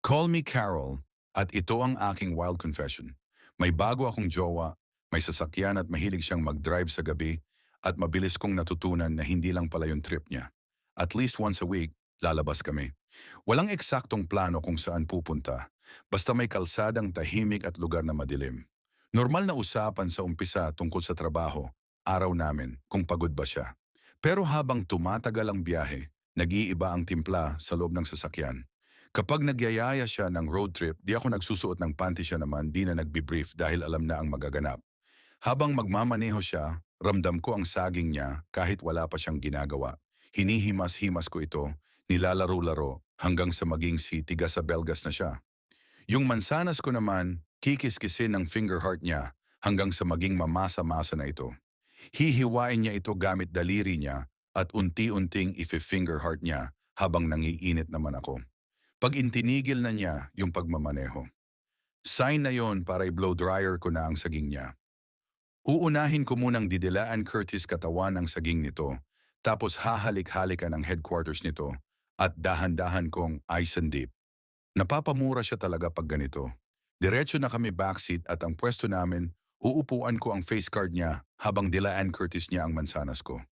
Call me Carol at ito ang aking wild confession. May bago akong jowa, may sasakyan at mahilig siyang mag-drive sa gabi at mabilis kong natutunan na hindi lang pala yung trip niya. At least once a week, lalabas kami. Walang eksaktong plano kung saan pupunta, basta may kalsadang tahimik at lugar na madilim. Normal na usapan sa umpisa tungkol sa trabaho, araw namin, kung pagod ba siya. Pero habang tumatagal ang biyahe, nag-iiba ang timpla sa loob ng sasakyan. Kapag nagyayaya siya ng road trip, di ako nagsusuot ng panty siya naman, di na nagbibrief dahil alam na ang magaganap. Habang magmamaneho siya, ramdam ko ang saging niya kahit wala pa siyang ginagawa. Hinihimas-himas ko ito, nilalaro-laro hanggang sa maging si tigas sa belgas na siya. Yung mansanas ko naman, kikiskisin ng finger heart niya hanggang sa maging mamasa-masa na ito. Hihiwain niya ito gamit daliri niya at unti-unting ifi-finger heart niya habang nangiinit naman ako. Pag intinigil na niya yung pagmamaneho, sign na yon para i-blow dryer ko na ang saging niya. Uunahin ko munang didilaan Curtis katawan ng saging nito, tapos hahalik-halikan ang headquarters nito at dahan-dahan kong ice and dip. Napapamura siya talaga pag ganito. Diretso na kami backseat at ang pwesto namin, uupuan ko ang face card niya habang dilaan Curtis niya ang mansanas ko.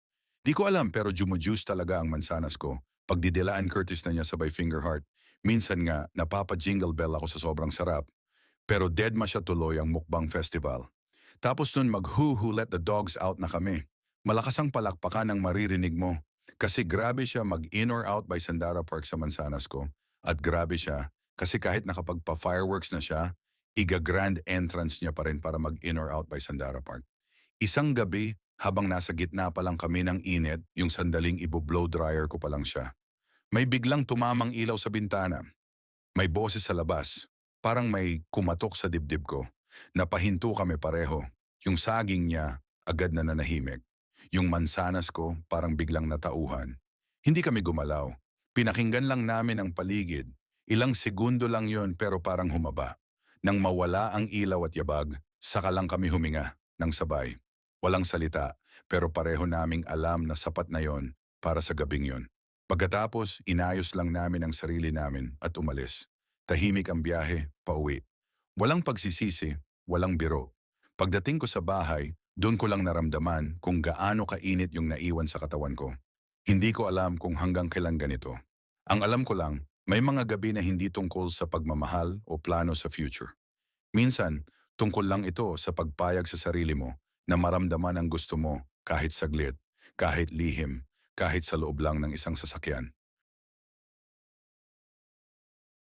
Di ko alam pero jumu-juice talaga ang mansanas ko. Pag didilaan Curtis na niya sabay finger heart, minsan nga napapa-jingle bell ako sa sobrang sarap. Pero deadma siya tuloy ang mukbang festival. Tapos nun mag-who let the dogs out na kami. Malakas ang palakpakan ng maririnig mo. Kasi grabe siya mag-in or out by Sandara Park sa mansanas ko. At grabe siya kasi kahit nakapagpa-fireworks na siya, iga-grand entrance niya pa rin para mag-in or out by Sandara Park. Isang gabi, habang nasa gitna pa lang kami ng init, yung sandaling ibo-blow dryer ko pa lang siya. May biglang tumamang ilaw sa bintana. May boses sa labas. Parang may kumatok sa dibdib ko. Napahinto kami pareho. Yung saging niya, agad na nanahimik. Yung mansanas ko, parang biglang natauhan. Hindi kami gumalaw. Pinakinggan lang namin ang paligid. Ilang segundo lang yon pero parang humaba. Nang mawala ang ilaw at yabag, saka lang kami huminga ng sabay. Walang salita, pero pareho naming alam na sapat na yon para sa gabing yon. Pagkatapos, inayos lang namin ang sarili namin at umalis. Tahimik ang biyahe, pauwi. Walang pagsisisi, walang biro. Pagdating ko sa bahay, doon ko lang naramdaman kung gaano kainit yung naiwan sa katawan ko. Hindi ko alam kung hanggang kailan ganito. Ang alam ko lang, may mga gabi na hindi tungkol sa pagmamahal o plano sa future. Minsan, tungkol lang ito sa pagpayag sa sarili mo na maramdaman ang gusto mo kahit saglit, kahit lihim, kahit sa loob lang ng isang sasakyan.